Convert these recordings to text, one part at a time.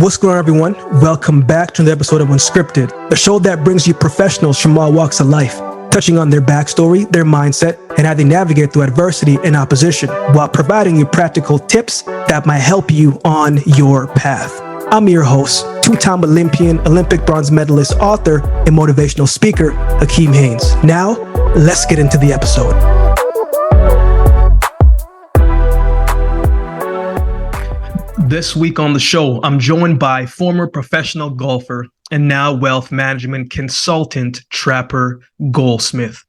What's going on, everyone? Welcome back to another episode of Unscripted, a show that brings you professionals from all walks of life, touching on their backstory, their mindset, and how they navigate through adversity and opposition, while providing you practical tips that might help you on your path. I'm your host, two-time Olympian, Olympic bronze medalist, author, and motivational speaker, Akeem Haynes. Now, let's get into the episode. This week on the show, I'm joined by former professional golfer and now wealth management consultant, Trapper Goldsmith.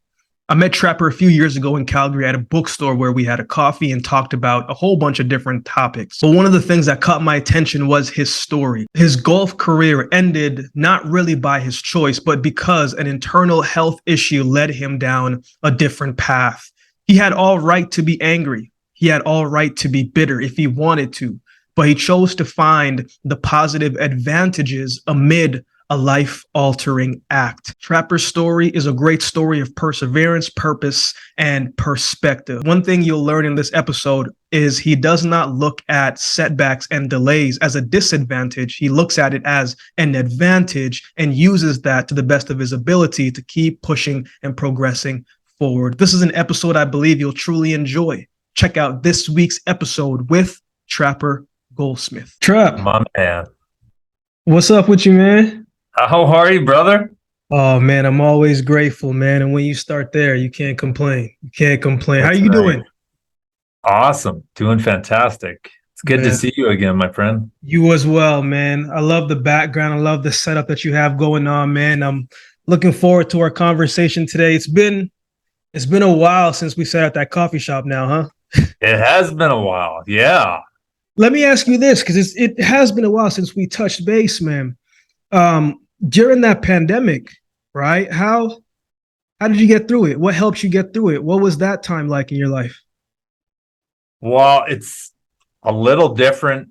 I met Trapper a few years ago in Calgary at a bookstore where we had a coffee and talked about a whole bunch of different topics. But one of the things that caught my attention was his story. His golf career ended not really by his choice, but because an internal health issue led him down a different path. He had all right to be angry. He had all right to be bitter if he wanted to. But he chose to find the positive advantages amid a life-altering act. Trapper's story is a great story of perseverance, purpose, and perspective. One thing you'll learn in this episode is he does not look at setbacks and delays as a disadvantage. He looks at it as an advantage and uses that to the best of his ability to keep pushing and progressing forward. This is an episode I believe you'll truly enjoy. Check out this week's episode with Trapper Goldsmith. Trap. My man. What's up with you, man? How are you, brother? Oh, man, I'm always grateful, man. And when you start there, you can't complain. You can't complain. That's How are you doing? Awesome. Doing fantastic. It's good to see you again, my friend. You as well, man. I love the background. I love the setup that you have going on, man. I'm looking forward to our conversation today. It's been a while since we sat at that coffee shop now, huh? It has been a while. Yeah. Let me ask you this, because it has been a while since we touched base, man. During that pandemic, right? How did you get through it? What helped you get through it? What was that time like in your life? Well, it's a little different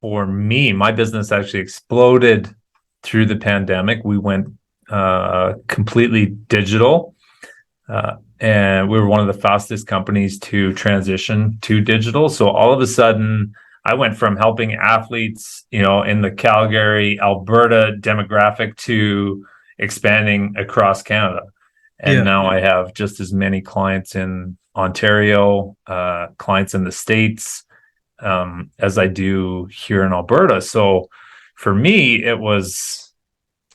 for me. My business actually exploded through the pandemic. We went completely digital, and we were one of the fastest companies to transition to digital. So all of a sudden, I went from helping athletes, in the Calgary, Alberta demographic to expanding across Canada. And now I have just as many clients in Ontario, clients in the States, as I do here in Alberta. So for me, it was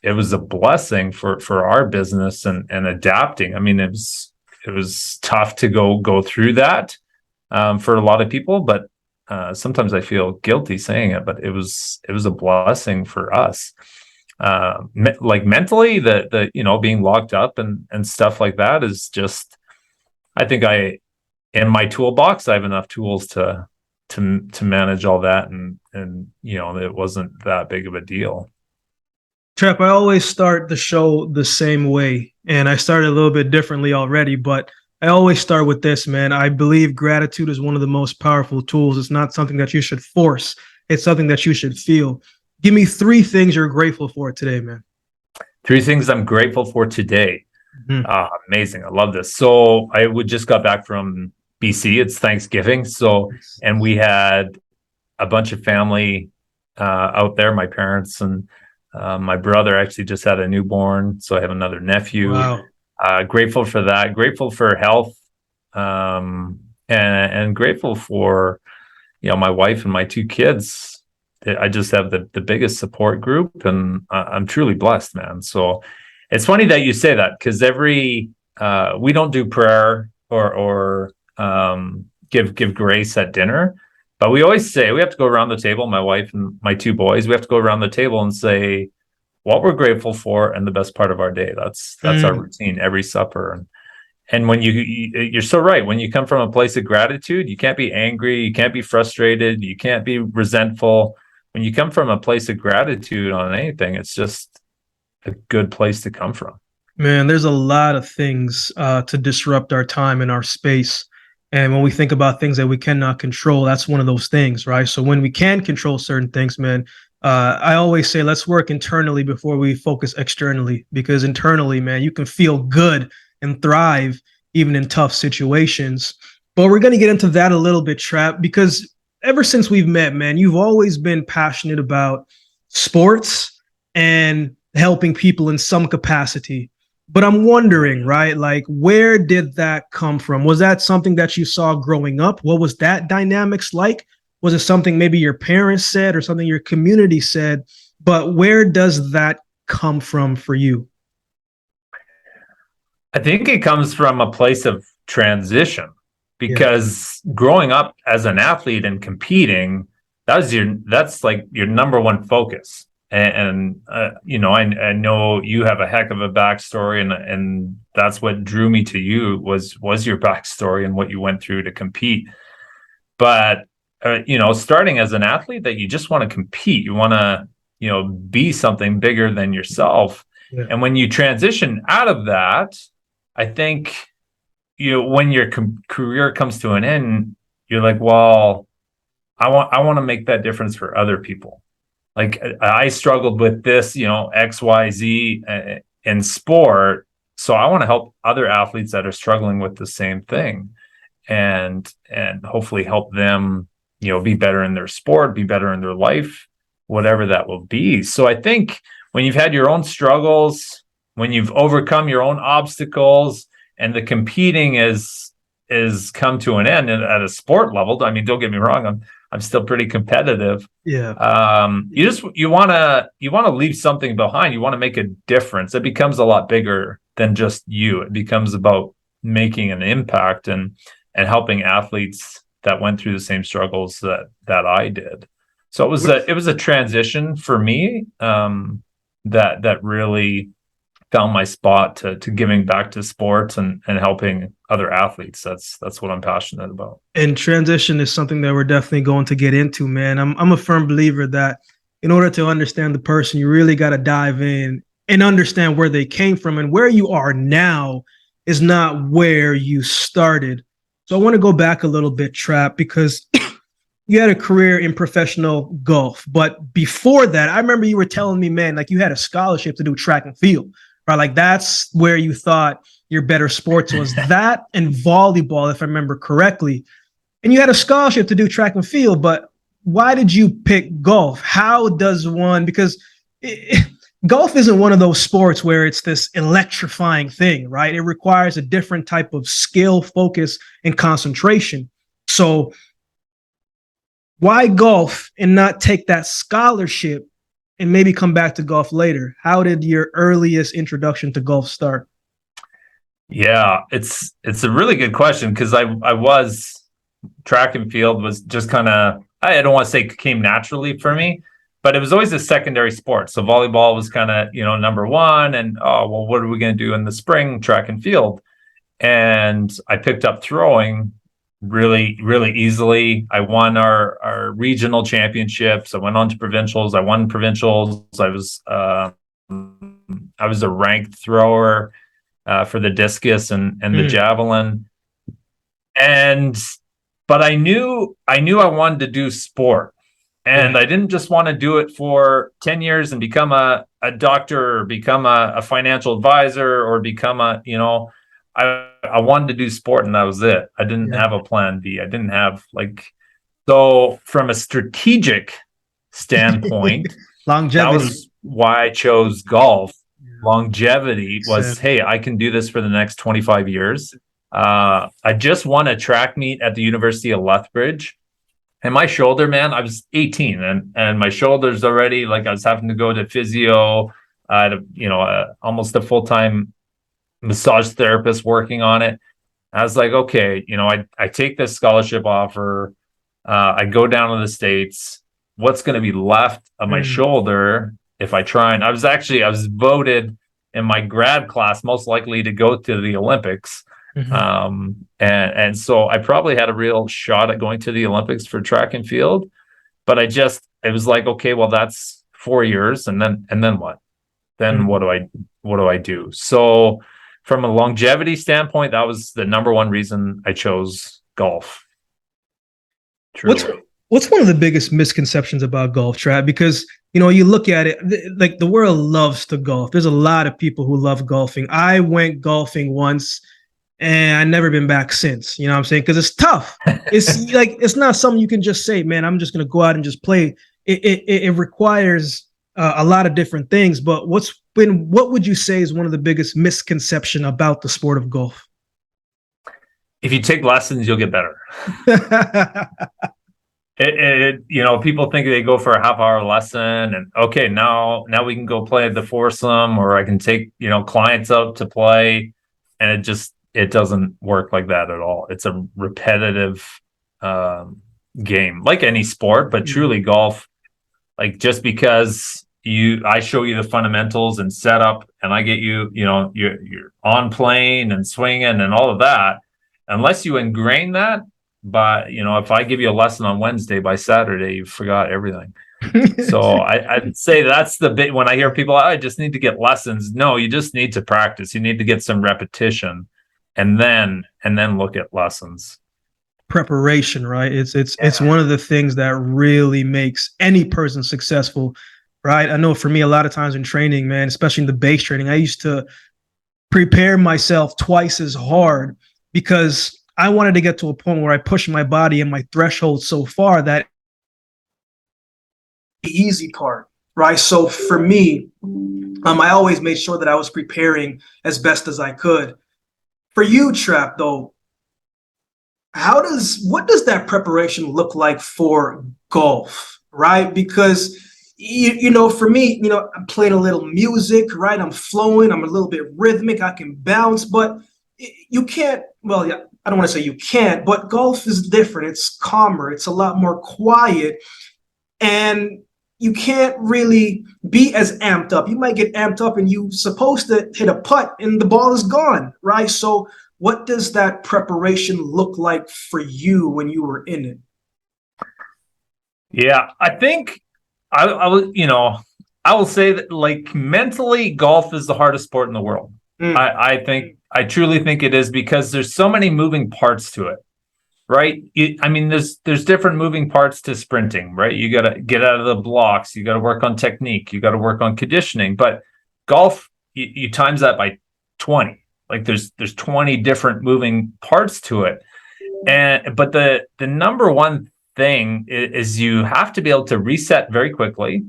a blessing for our business and adapting. I mean, it was tough to go through that for a lot of people, but sometimes I feel guilty saying it, but it was a blessing for us. Like mentally, the being locked up and stuff like that is just, I think in my toolbox, I have enough tools to manage all that, and it wasn't that big of a deal. Trap, I always start the show the same way, and I started a little bit differently already, but I always start with this, man. I believe gratitude is one of the most powerful tools. It's not something that you should force. It's something that you should feel. Give me 3 things you're grateful for today, man. 3 things I'm grateful for today. Mm-hmm. Amazing. I love this. So just got back from BC. It's Thanksgiving. And we had a bunch of family out there, my parents and my brother actually just had a newborn. So I have another nephew. Wow. Grateful for that, grateful for health, and grateful for, my wife and my 2 kids. I just have the biggest support group, and I'm truly blessed, man. So it's funny that you say that, because we don't do prayer or give grace at dinner, but we always say we have to go around the table, my wife and my 2 boys, we have to go around the table and say what we're grateful for and the best part of our day. That's our routine every supper. And when you're so right, when you come from a place of gratitude, you can't be angry, you can't be frustrated, you can't be resentful. When you come from a place of gratitude on anything, it's just a good place to come from. Man, there's a lot of things to disrupt our time and our space. And when we think about things that we cannot control, that's one of those things, right? So when we can control certain things, man, I always say, let's work internally before we focus externally, because internally, man, you can feel good and thrive even in tough situations. But we're going to get into that a little bit, Trap, because ever since we've met, man, you've always been passionate about sports and helping people in some capacity. But I'm wondering, right, like, where did that come from? Was that something that you saw growing up? What was that dynamics like? Was it something maybe your parents said or something your community said? But where does that come from for you? I think it comes from a place of transition Yeah. because growing up as an athlete and competing, that's like your number one focus. And I know you have a heck of a backstory, and that's what drew me to you was your backstory and what you went through to compete. But starting as an athlete, that you just want to compete, you want to be something bigger than yourself. Yeah. And when you transition out of that, I think when your career comes to an end, you're like, well, I want to make that difference for other people. Like I struggled with this, XYZ in sport, so I want to help other athletes that are struggling with the same thing, and hopefully help them, be better in their sport, be better in their life, whatever that will be. So I think when you've had your own struggles, when you've overcome your own obstacles, and the competing is come to an end at a sport level. I mean, don't get me wrong, I'm still pretty competitive. Yeah. You want to leave something behind. You want to make a difference. It becomes a lot bigger than just you. It becomes about making an impact and helping athletes that went through the same struggles that I did. So it was a transition for me that really found my spot to giving back to sports and helping other athletes. That's what I'm passionate about. And transition is something that we're definitely going to get into, man. I'm a firm believer that in order to understand the person, you really got to dive in and understand where they came from, and where you are now is not where you started. So I want to go back a little bit, Trap, because you had a career in professional golf. But before that, I remember you were telling me, man, like you had a scholarship to do track and field, right? Like that's where you thought your better sports was. That and volleyball, if I remember correctly. And you had a scholarship to do track and field, but why did you pick golf? How does one, because golf isn't one of those sports where it's this electrifying thing, right? It requires a different type of skill, focus, and concentration. So why golf and not take that scholarship and maybe come back to golf later? How did your earliest introduction to golf start? Yeah, it's a really good question, because I was track and field was just kind of, I don't want to say came naturally for me, but it was always a secondary sport. So volleyball was kind of, number one, and what are we going to do in the spring? Track and field. And I picked up throwing really, really easily. I won our regional championships. I went on to provincials. I won provincials. I was a ranked thrower for the discus and the javelin. But I knew I wanted to do sport, and I didn't just want to do it for 10 years and become a doctor or become a financial advisor or become I wanted to do sport, and that was it. I didn't have a plan B. I didn't have so from a strategic standpoint, Longevity. that was why I chose golf. Longevity was, hey, I can do this for the next 25 years. I just won a track meet at the University of Lethbridge, and my shoulder, man, I was 18 and my shoulders already, like I was having to go to physio, almost a full-time massage therapist working on it. I was like, okay, I take this scholarship offer. I go down to the States. What's going to be left of my shoulder if I try? And I was voted in my grad class most likely to go to the Olympics. And so I probably had a real shot at going to the Olympics for track and field, but it was like, okay, well, that's 4 years. And then what? Then what do I do? So from a longevity standpoint, that was the number one reason I chose golf. Truly. What's one of the biggest misconceptions about golf, Trav? Because, you look at it, like the world loves to golf. There's a lot of people who love golfing. I went golfing once and I've never been back since, you know what I'm saying? Because it's tough. It's not something you can just say, man, I'm just going to go out and just play. It requires a lot of different things. But what would you say is one of the biggest misconception about the sport of golf? If you take lessons, you'll get better. People think they go for a half-hour lesson and okay, now we can go play the foursome, or I can take, clients out to play, and it doesn't work like that at all. It's a repetitive game, like any sport, but truly golf, like just because I show you the fundamentals and setup, and I get you're on plane and swinging and all of that, unless you ingrain that. But if I give you a lesson on Wednesday, by Saturday you've forgot everything. So I'd say that's the bit when I hear people, I just need to get lessons. No, you just need to practice. You need to get some repetition, and then look at lessons. Preparation, right? It's one of the things that really makes any person successful, right? I know for me, a lot of times in training, man, especially in the base training, I used to prepare myself twice as hard because I wanted to get to a point where I pushed my body and my threshold so far that the easy part, right? So for me, I always made sure that I was preparing as best as I could. For you, Trap, though, what does that preparation look like for golf, right? Because for me, I'm playing a little music, right? I'm flowing, I'm a little bit rhythmic, I can bounce, but you can't, well, yeah, I don't want to say you can't, but golf is different. It's calmer. It's a lot more quiet. And you can't really be as amped up. You might get amped up and you're supposed to hit a putt and the ball is gone, right? So what does that preparation look like for you when you were in it? Yeah, I think I will say that, like, mentally, golf is the hardest sport in the world. I truly think it is, because there's so many moving parts to it, right? There's different moving parts to sprinting, right? You got to get out of the blocks. You got to work on technique. You got to work on conditioning. But golf, you times that by 20. Like there's 20 different moving parts to it. But the number one thing is you have to be able to reset very quickly.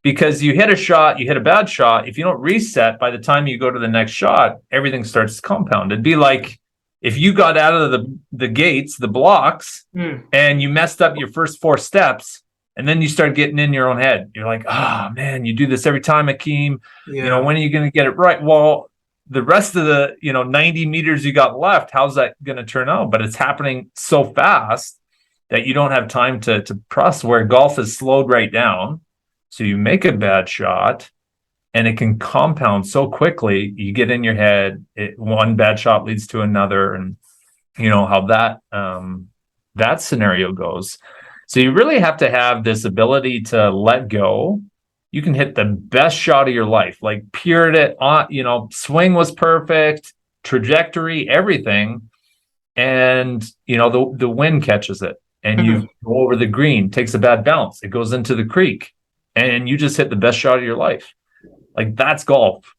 Because you hit a bad shot. If you don't reset, by the time you go to the next shot, everything starts to compound. It'd be like if you got out of the gates, the blocks, and you messed up your first 4 steps, and then you start getting in your own head. You're like, oh man, you do this every time, Akeem. Yeah. When are you going to get it right? Well, the rest of the 90 meters you got left, how's that going to turn out? But it's happening so fast that you don't have time to process. Where golf is slowed right down. So you make a bad shot and it can compound so quickly. You get in your head, one bad shot leads to another, and how that scenario goes. So you really have to have this ability to let go. You can hit the best shot of your life, like peered it on, swing was perfect, trajectory, everything. And, the wind catches it and you go over the green, takes a bad bounce. It goes into the creek. And you just hit the best shot of your life. Like, that's golf.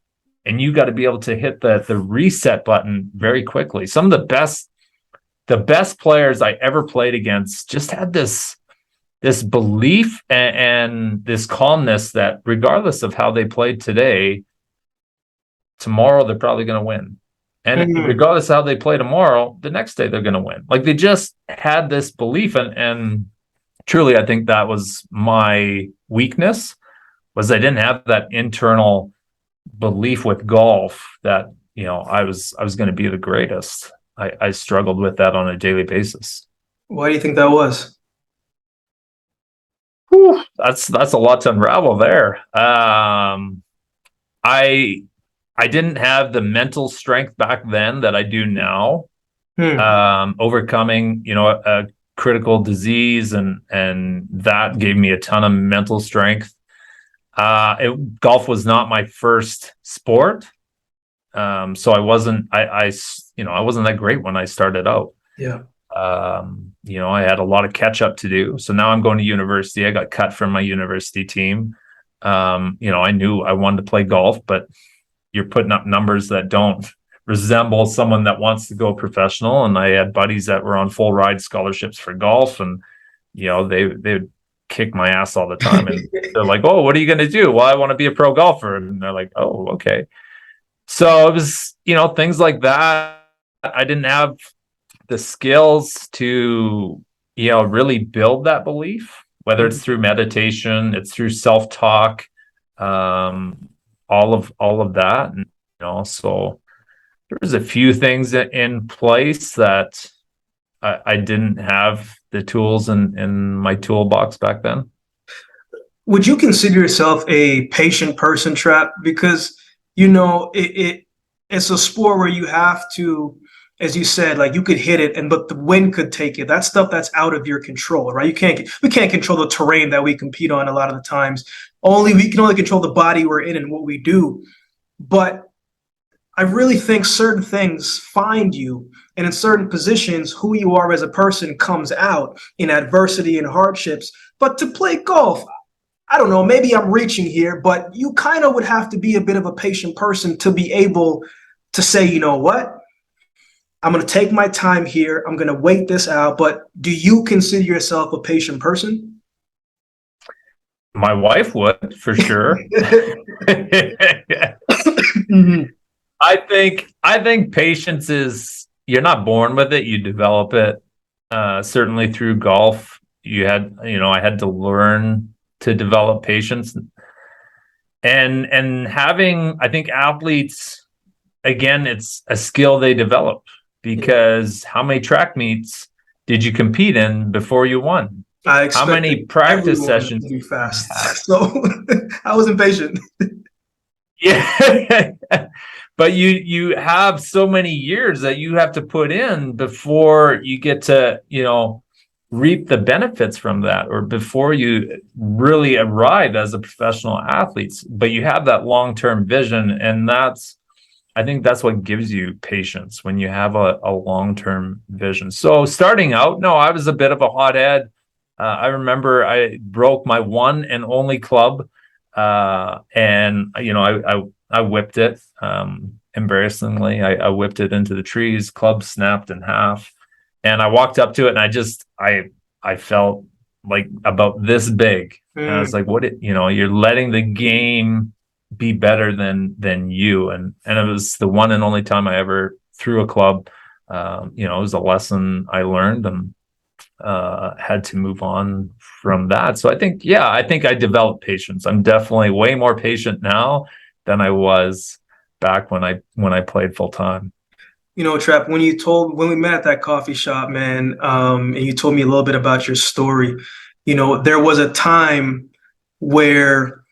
And you got to be able to hit the reset button very quickly. Some of the best players I ever played against just had this belief and this calmness that regardless of how they played today, tomorrow they're probably going to win. And regardless of how they play tomorrow, the next day they're going to win. Like, they just had this belief. And truly, I think that was my weakness, was I didn't have that internal belief with golf that, I was going to be the greatest. I struggled with that on a daily basis. Why do you think that was? Whew, that's a lot to unravel there. I didn't have the mental strength back then that I do now. Overcoming, a critical disease, and that gave me a ton of mental strength. Golf was not my first sport, so I wasn't that great when I started out. Yeah. I had a lot of catch up to do. So now I'm going to university. I got cut from my university team. I knew I wanted to play golf, but you're putting up numbers that don't resemble someone that wants to go professional. And I had buddies that were on full ride scholarships for golf, and they would kick my ass all the time. And they're like, oh, what are you going to do? Well, I want to be a pro golfer. And they're like, oh, okay. So it was, things like that. I didn't have the skills to, really build that belief, whether it's through meditation, it's through self-talk, all of that. And, so there's a few things in place that I didn't have the tools in my toolbox back then. Would you consider yourself a patient person, Trap? Because it's a sport where you have to, as you said, like you could hit it, but the wind could take it. That's stuff that's out of your control, right? We can't control the terrain that we compete on a lot of the times. We can only control the body we're in and what we do. But I really think certain things find you, and in certain positions, who you are as a person comes out in adversity and hardships. But to play golf, I don't know, maybe I'm reaching here, but you kind of would have to be a bit of a patient person to be able to say, you know what? I'm going to take my time here. I'm going to wait this out. But do you consider yourself a patient person? My wife would, for sure. Mm-hmm. I think patience is, you're not born with it, you develop it. Certainly through golf, I had to learn to develop patience. And having, I think athletes, again, it's a skill they develop, because how many track meets did you compete in before you won? How many practice sessions? To be fast, so I was impatient. Yeah. But you have so many years that you have to put in before you get to, reap the benefits from that, or before you really arrive as a professional athlete. But you have that long-term vision, and I think that's what gives you patience, when you have a long-term vision. So starting out, no, I was a bit of a hothead. I remember I broke my one and only club, and I whipped it. Embarrassingly, I whipped it into the trees. Club snapped in half, and I walked up to it, and I felt like about this big. And I was like, you're letting the game be better than you. And it was the one and only time I ever threw a club. It was a lesson I learned, and had to move on from that. So I think I developed patience. I'm definitely way more patient now than I was back when I played full time. Trap, when we met at that coffee shop, man, and you told me a little bit about your story, there was a time where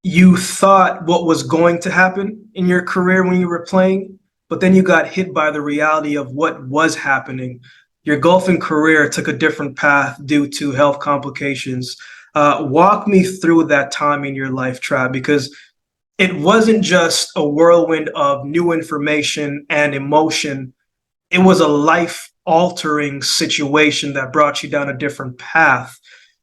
you thought what was going to happen in your career when you were playing, but then you got hit by the reality of what was happening. Your golfing career took a different path due to health complications. Walk me through that time in your life, Trap, because it wasn't just a whirlwind of new information and emotion. It was a life-altering situation that brought you down a different path.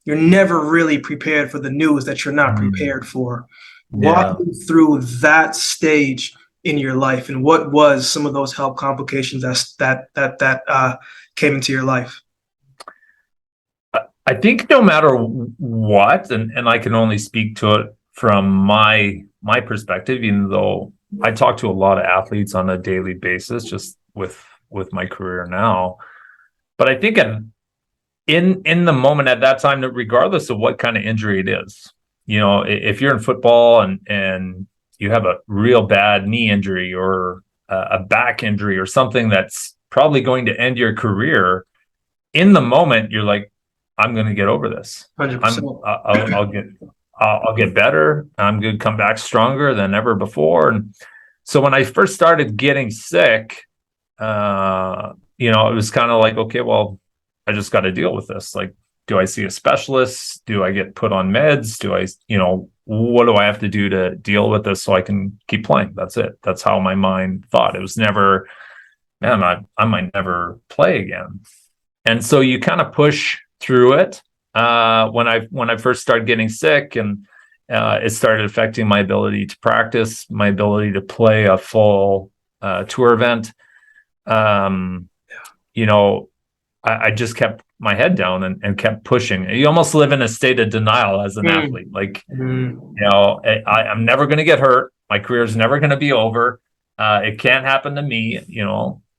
You're never really prepared for the news that you're not prepared for. Walk me through that stage in your life, and what was some of those health complications that came into your life? I think no matter what, and I can only speak to it from my perspective, even though I talk to a lot of athletes on a daily basis, just with my career now. But I think in the moment at that time, that regardless of what kind of injury it is, if you're in football and you have a real bad knee injury or a back injury or something that's probably going to end your career, in the moment you're like, I'm going to get over this. 100%. I'll get better. I'm going to come back stronger than ever before. And so when I first started getting sick, it was kind of like, okay, well, I just got to deal with this. Like, do I see a specialist? Do I get put on meds? What do I have to do to deal with this so I can keep playing? That's it. That's how my mind thought. It was never, man, I might never play again. And so you kind of push through it. When I first started getting sick, and it started affecting my ability to practice, my ability to play a full tour event. I just kept my head down and kept pushing. You almost live in a state of denial as an athlete. Like, I'm never going to get hurt. My career is never going to be over. It can't happen to me,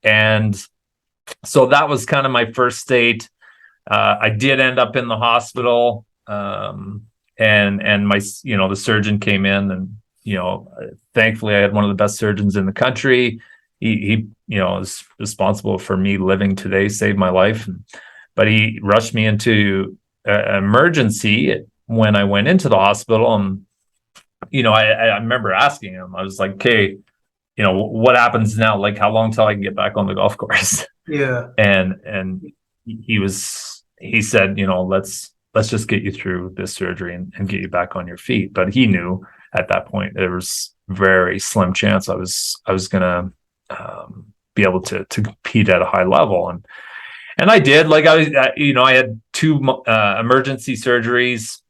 and so that was kind of my first state. I did end up in the hospital, and my, the surgeon came in, and thankfully I had one of the best surgeons in the country. He is responsible for me living today, saved my life. But he rushed me into emergency when I went into the hospital, and I remember asking him. I was like, "Okay, what happens now? Like, how long till I can get back on the golf course?" Yeah. And he said, let's just get you through this surgery and get you back on your feet. But he knew at that point there was very slim chance I was gonna be able to compete at a high level, and I did. Like, I had 2 emergency surgeries.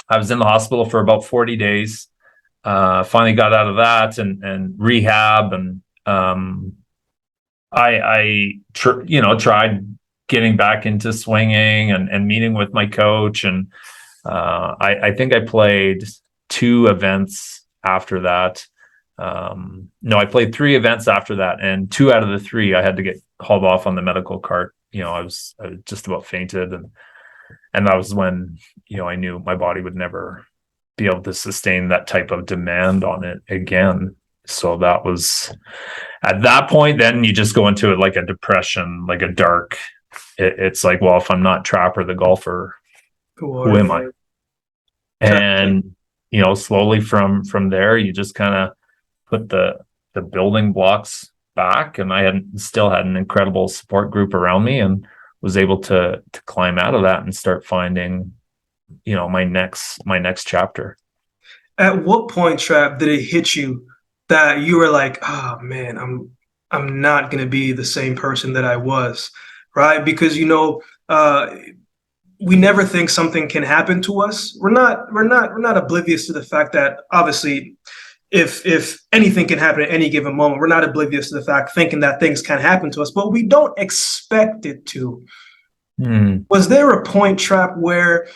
I was in the hospital for about 40 days. Finally got out of that and rehab, and I tried getting back into swinging and meeting with my coach, and I think I played 2 events after that. No, I played 3 events after that, and 2 out of the 3 I had to get hauled off on the medical cart. I was just about fainted, and that was when I knew my body would never be able to sustain that type of demand on it again. So that was at that point. Then you just go into it like a depression, like a dark. It's like, well, if I'm not Trapper the golfer, who am I? And slowly from there, you just kind of put the building blocks back, and I still had an incredible support group around me, and was able to climb out of that and start finding my next chapter. At what point, Trap, did it hit you that you were like, oh man, I'm not gonna be the same person that I was, right? Because we never think something can happen to us. We're not oblivious to the fact that obviously if anything can happen at any given moment, we're not oblivious to the fact thinking that things can happen to us, but we don't expect it to. Was there a point, Trap, where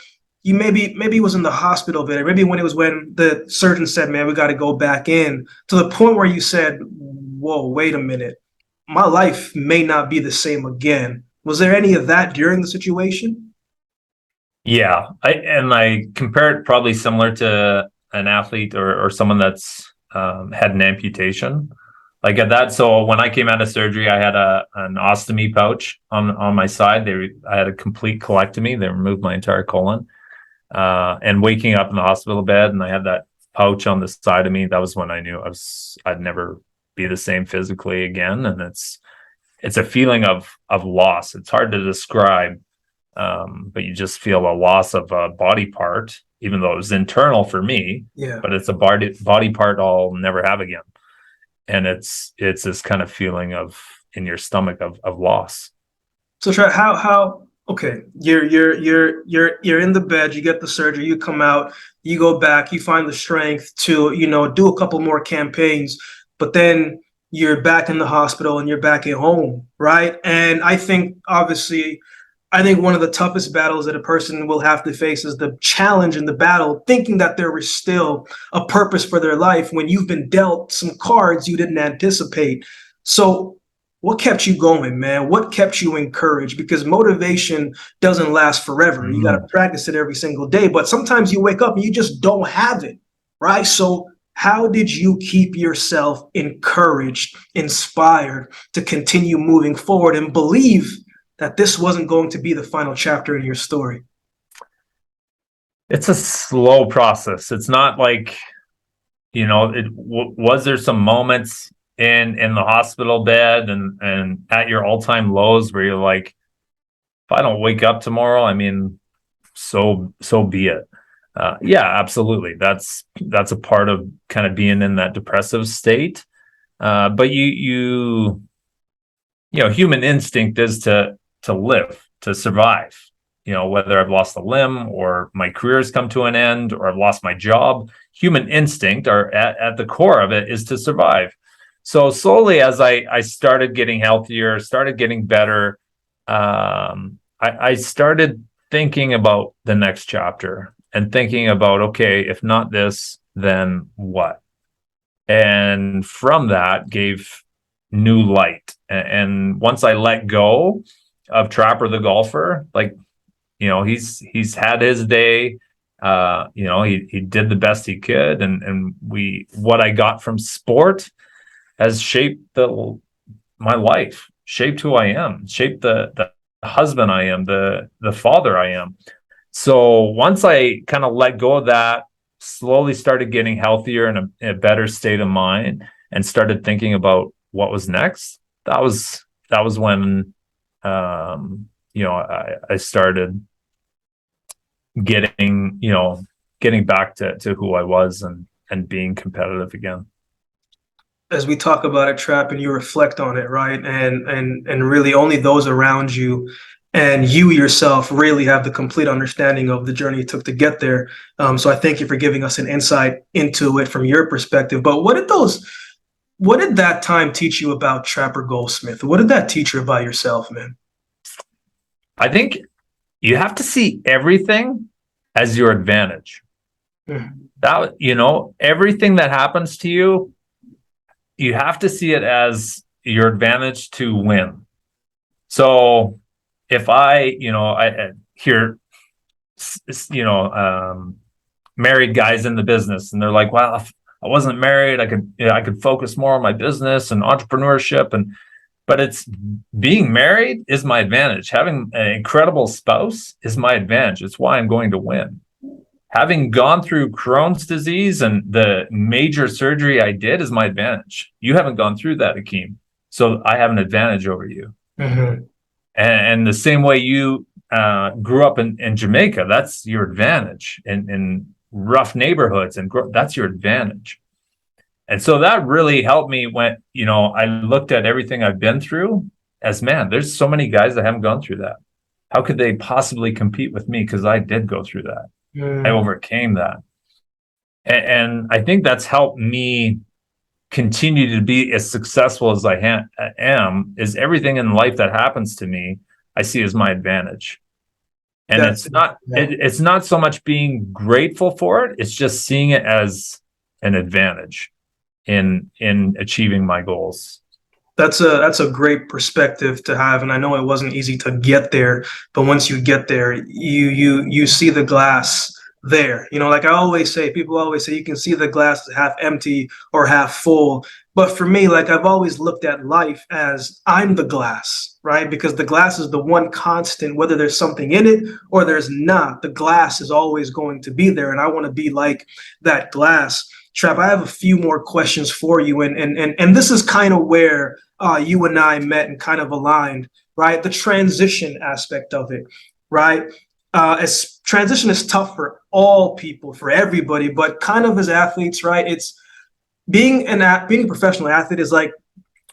you maybe it was in the hospital bed, or maybe when the surgeon said, man, we got to go back in, to the point where you said, whoa, wait a minute, my life may not be the same again? Was there any of that during the situation? Yeah, I compare it probably similar to an athlete or someone that's had an amputation. Like at that, so when I came out of surgery, I had an ostomy pouch on my side. I had a complete colectomy. They removed my entire colon. And waking up in the hospital bed, and I had that pouch on the side of me. That was when I knew I'd never be the same physically again. And it's a feeling of loss. It's hard to describe, but you just feel a loss of a body part, even though it was internal for me. Yeah. But it's a body part I'll never have again. And it's this kind of feeling of in your stomach of loss. So Trey, how okay, you're in the bed, you get the surgery, you come out, you go back, you find the strength to, do a couple more campaigns, but then you're back in the hospital and you're back at home, right? And I think one of the toughest battles that a person will have to face is the challenge in the battle, thinking that there is still a purpose for their life when you've been dealt some cards you didn't anticipate. So what kept you going, man? What kept you encouraged? Because motivation doesn't last forever. Mm-hmm. You got to practice it every single day, but sometimes you wake up and you just don't have it, right? So how did you keep yourself encouraged, inspired to continue moving forward and believe that this wasn't going to be the final chapter in your story? It's a slow process. It's not like, was there some moments in the hospital bed and at your all-time lows where you're like, if I don't wake up tomorrow, I mean, so be it. Yeah, absolutely. That's a part of kind of being in that depressive state. But human instinct is to live, to survive, whether I've lost a limb or my career's come to an end or I've lost my job, human instinct or at the core of it is to survive. So slowly as I started getting healthier, started getting better, I started thinking about the next chapter and thinking about, okay, if not this, then what? And from that gave new light. And once I let go of Trapper the golfer, like, he's had his day. He did the best he could, and what I got from sport has shaped my life, shaped who I am, shaped the husband I am, the father I am. So once I kind of let go of that, slowly started getting healthier and a better state of mind, and started thinking about what was next. That was when I started getting back to who I was, and being competitive again. As we talk about it, Trap, and you reflect on it, right? And really only those around you and you yourself really have the complete understanding of the journey it took to get there. So I thank you for giving us an insight into it from your perspective. But what did that time teach you about Trapper Goldsmith? What did that teach you about yourself, man? I think you have to see everything as your advantage. That, everything that happens to you, you have to see it as your advantage to win. So if I hear, married guys in the business, and they're like, well, if I wasn't married, I could focus more on my business and entrepreneurship. But it's being married is my advantage. Having an incredible spouse is my advantage. It's why I'm going to win. Having gone through Crohn's disease and the major surgery I did is my advantage. You haven't gone through that, Akeem. So I have an advantage over you. Mm-hmm. And the same way you grew up in Jamaica, that's your advantage. In rough neighborhoods, and that's your advantage. And so that really helped me when, I looked at everything I've been through as, man, there's so many guys that haven't gone through that. How could they possibly compete with me? Because I did go through that. I overcame that. And I think that's helped me continue to be as successful as I am, is everything in life that happens to me, I see as my advantage. And it's not so much being grateful for it. It's just seeing it as an advantage in achieving my goals. That's a great perspective to have, and I know it wasn't easy to get there, but once you get there, you see the glass there. Like people always say, you can see the glass half empty or half full. But for me, like, I've always looked at life as I'm the glass, right? Because the glass is the one constant, whether there's something in it or there's not, the glass is always going to be there, and I want to be like that glass. Trap, I have a few more questions for you, and this is kind of where you and I met and kind of aligned, right? The transition aspect of it, right? As transition is tough for all people, for everybody, but kind of as athletes, right? It's being a professional athlete is like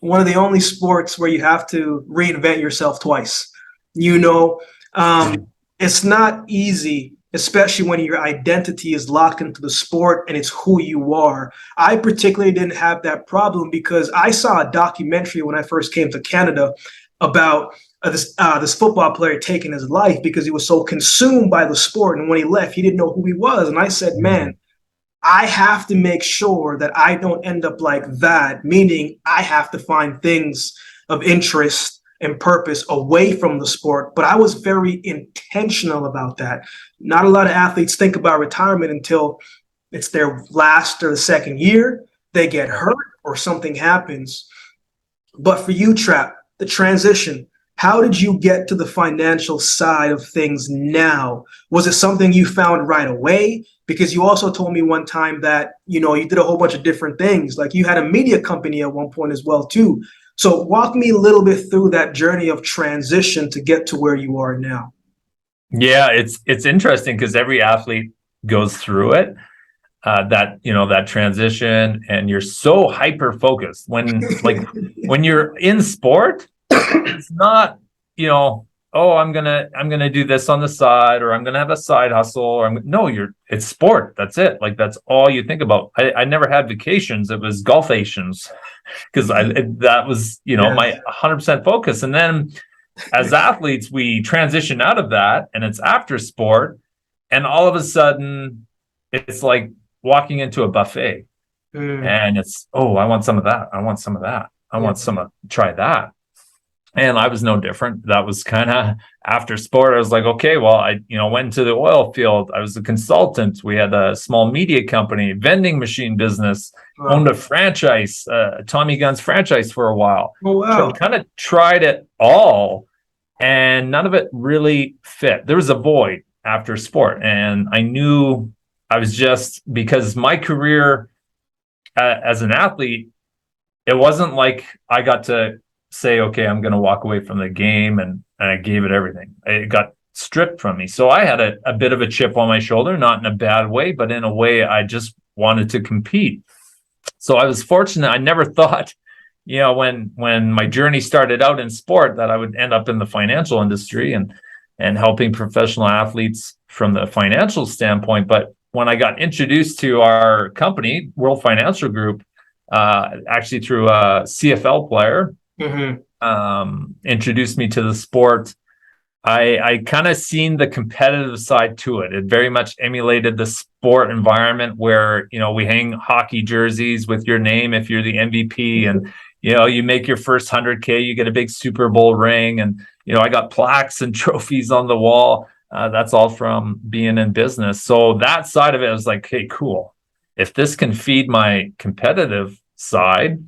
one of the only sports where you have to reinvent yourself twice. It's not easy, especially when your identity is locked into the sport and it's who you are. I particularly didn't have that problem because I saw a documentary when I first came to Canada about this football player taking his life because he was so consumed by the sport. And when he left, he didn't know who he was. And I said, man, I have to make sure that I don't end up like that, meaning I have to find things of interest and purpose away from the sport. But I was very intentional about that. Not a lot of athletes think about retirement until it's their last or the second year, they get hurt or something happens. But for you, Trap, the transition, how did you get to the financial side of things now? Was it something you found right away? Because you also told me one time that, you did a whole bunch of different things. Like you had a media company at one point as well, too. So walk me a little bit through that journey of transition to get to where you are now. Yeah, it's interesting because every athlete goes through it. That transition, and you're so hyper focused when you're in sport. It's not, I'm gonna do this on the side, or I'm gonna have a side hustle, or it's sport. That's it. Like, that's all you think about. I never had vacations. It was golfations because that was my 100% focus. And then as athletes, we transition out of that and it's after sport. And all of a sudden, it's like walking into a buffet and it's, oh, I want some of that. I want some of that. I want some of, try that. And I was no different. That was kind of after sport. I was like, okay, well, I, went into the oil field. I was a consultant. We had a small media company, vending machine business, owned a franchise, Tommy Gunn's franchise for a while. Oh, wow. Kind of tried it all and none of it really fit. There was a void after sport. And I knew I was just, because my career as an athlete, it wasn't like I got to say, okay, I'm going to walk away from the game and I gave it everything. It got stripped from me. So I had a bit of a chip on my shoulder, not in a bad way, but in a way I just wanted to compete. So I was fortunate. I never thought, when my journey started out in sport, that I would end up in the financial industry and helping professional athletes from the financial standpoint. But when I got introduced to our company, World Financial Group, actually through a CFL player, introduced me to the sport. I kind of seen the competitive side to it. It very much emulated the sport environment where, we hang hockey jerseys with your name if you're the MVP and, you make your first 100K, you get a big Super Bowl ring. And, I got plaques and trophies on the wall. That's all from being in business. So that side of it, I was like, hey, cool. If this can feed my competitive side,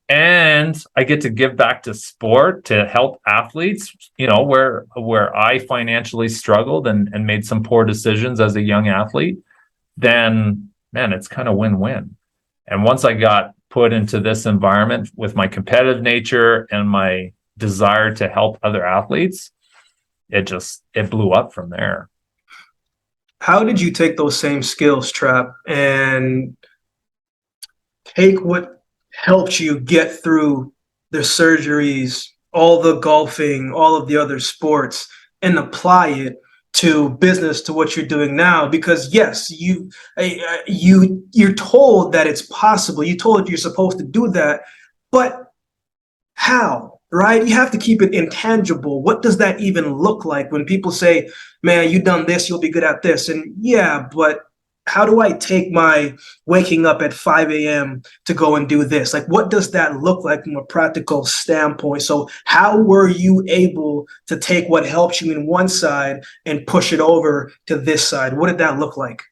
and I get to give back to sport to help athletes, where I financially struggled and made some poor decisions as a young athlete, then man, it's kind of win-win. And once I got put into this environment with my competitive nature and my desire to help other athletes, it blew up from there. How did you take those same skills, Trap, and take what helped you get through the surgeries, all the golfing, all of the other sports, and apply it to business, to what you're doing now? Because yes, you're told that it's possible. You're told you're supposed to do that, but how? Right? You have to keep it intangible. What does that even look like when people say, man, you done this, you'll be good at this? And yeah, but how do I take my waking up at 5 a.m. to go and do this? Like, what does that look like from a practical standpoint? So how were you able to take what helped you in one side and push it over to this side? What did that look like?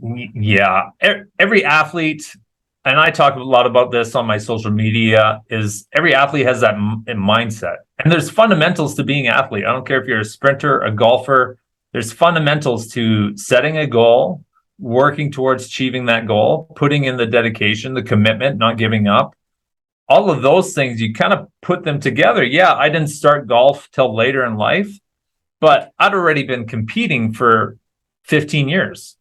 Yeah, every athlete, and I talk a lot about this on my social media, is every athlete has that mindset. And there's fundamentals to being an athlete. I don't care if you're a sprinter, a golfer. There's fundamentals to setting a goal, working towards achieving that goal, putting in the dedication, the commitment, not giving up. All of those things, you kind of put them together. Yeah, I didn't start golf till later in life, but I'd already been competing for 15 years.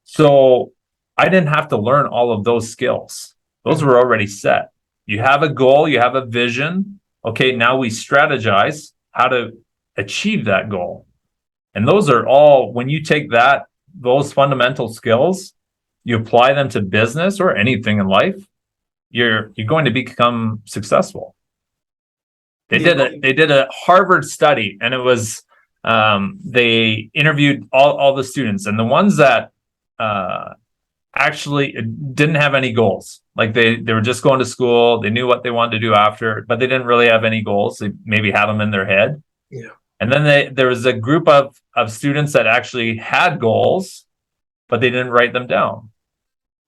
So I didn't have to learn all of those skills. Those were already set. You have a goal, you have a vision. Okay, now we strategize how to achieve that goal. And those are all, when you take those fundamental skills, you apply them to business or anything in life, you're going to become successful. They did a Harvard study, and it was they interviewed all the students, and the ones that actually didn't have any goals. Like they were just going to school, they knew what they wanted to do after, but they didn't really have any goals. They maybe had them in their head. Yeah. And then there was a group of students that actually had goals, but they didn't write them down.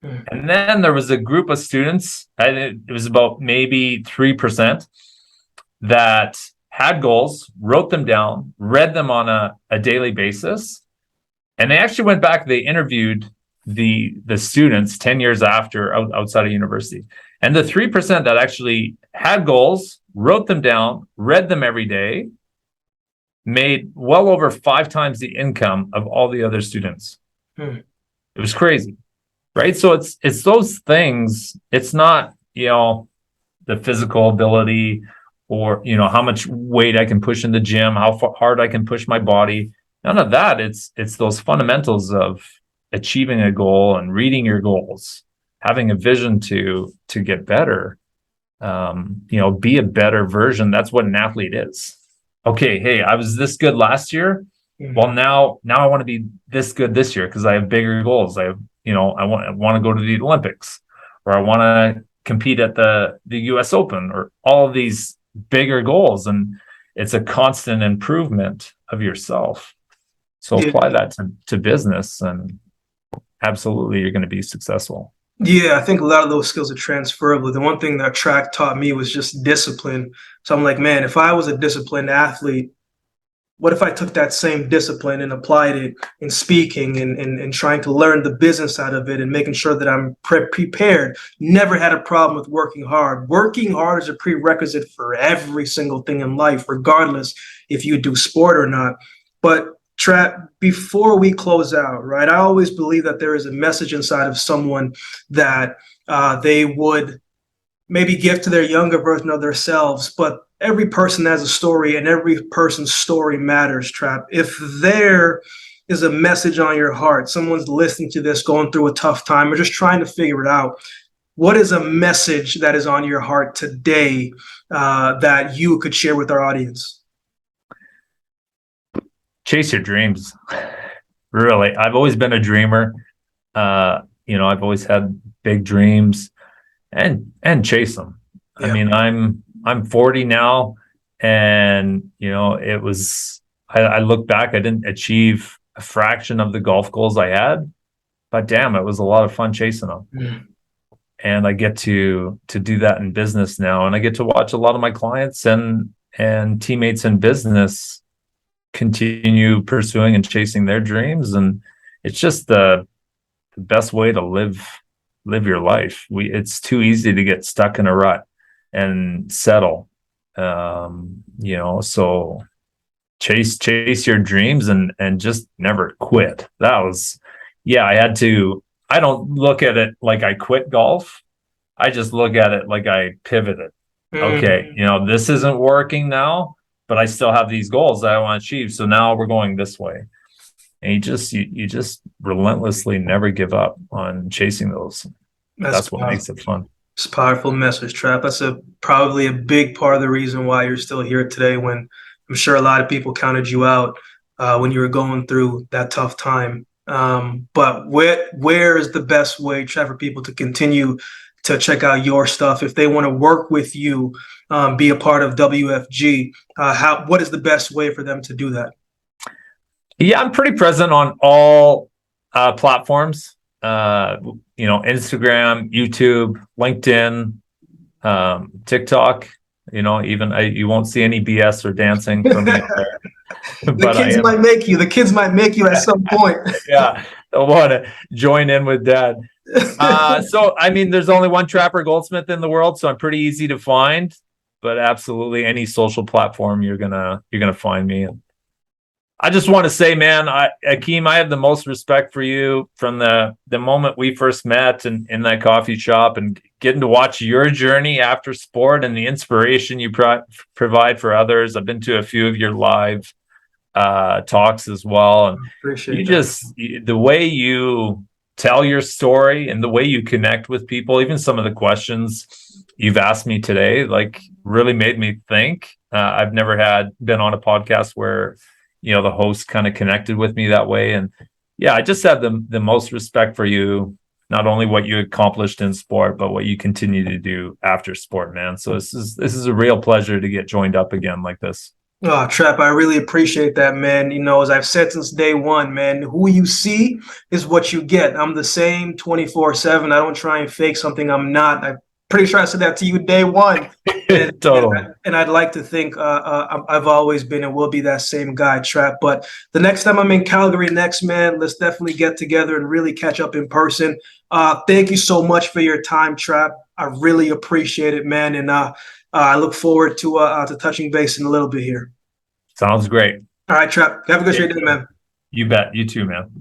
And then there was a group of students, and it was about maybe 3%, that had goals, wrote them down, read them on a daily basis. And they actually went back, they interviewed the students 10 years after outside of university. And the 3% that actually had goals, wrote them down, read them every day, made well over 5 times the income of all the other students. It was crazy, right? So it's those things. It's not, the physical ability or, how much weight I can push in the gym, how hard I can push my body. None of that. It's those fundamentals of achieving a goal and reading your goals, having a vision to get better. Be a better version. That's what an athlete is. Okay, hey, I was this good last year. Well, now I want to be this good this year because I have bigger goals. I want to go to the Olympics, or I want to compete at the US Open, or all of these bigger goals. And it's a constant improvement of yourself. So apply that to business, and absolutely you're going to be successful. Yeah, I think a lot of those skills are transferable. The one thing that track taught me was just discipline. So I'm like, man, if I was a disciplined athlete, what if I took that same discipline and applied it in speaking and trying to learn the business side of it and making sure that I'm prepared? Never had a problem with working hard. Working hard is a prerequisite for every single thing in life, regardless if you do sport or not. But Trap, before we close out, right, I always believe that there is a message inside of someone that they would maybe give to their younger version of themselves. But every person has a story, and every person's story matters, Trap. If there is a message on your heart, someone's listening to this, going through a tough time, or just trying to figure it out, what is a message that is on your heart today that you could share with our audience? Chase your dreams. Really, I've always been a dreamer. I've always had big dreams, and chase them. Yeah. I mean, I'm 40 now, and it was. I look back, I didn't achieve a fraction of the golf goals I had, but damn, it was a lot of fun chasing them. Mm. And I get to do that in business now, and I get to watch a lot of my clients and teammates in business continue pursuing and chasing their dreams. And it's just the best way to live your life. It's too easy to get stuck in a rut and settle. So chase your dreams and just never quit. That was, I don't look at it like I quit golf. I just look at it like I pivoted. Okay, this isn't working now, but I still have these goals that I want to achieve. So now we're going this way. And you just relentlessly never give up on chasing those. That's what makes it fun. It's a powerful message, Trap. That's probably a big part of the reason why you're still here today, when I'm sure a lot of people counted you out when you were going through that tough time. But where is the best way, Trap, for people to continue to check out your stuff if they want to work with you? Be a part of WFG, what is the best way for them to do that? Yeah, I'm pretty present on all platforms. Instagram, YouTube, LinkedIn, TikTok. You won't see any BS or dancing from me there. The kids might make you at some point. Yeah, they'll want to join in with dad. So I mean, there's only one Trapper Goldsmith in the world, so I'm pretty easy to find. But absolutely, any social platform you're gonna find me. I just want to say, man, Akeem, I have the most respect for you from the moment we first met in that coffee shop, and getting to watch your journey after sport and the inspiration you provide for others. I've been to a few of your live talks as well, and the way you tell your story and the way you connect with people, even some of the questions you've asked me today, like, really made me think. I've never been on a podcast where the host kind of connected with me that way. And I just have the most respect for you, not only what you accomplished in sport, but what you continue to do after sport, man. So this is a real pleasure to get joined up again like this. Oh, Trap, I really appreciate that, man. As I've said since day one, man, who you see is what you get. I'm the same 24/7. I don't try and fake something I'm not. I'm pretty sure I said that to you day one. Totally. And I'd like to think I've always been and will be that same guy, Trap. But the next time I'm in Calgary man, let's definitely get together and really catch up in person. Thank you so much for your time, Trap. I really appreciate it, man. And I look forward to touching base in a little bit here. Sounds great. All right, Trap. Have a good day, man. You bet. You too, man.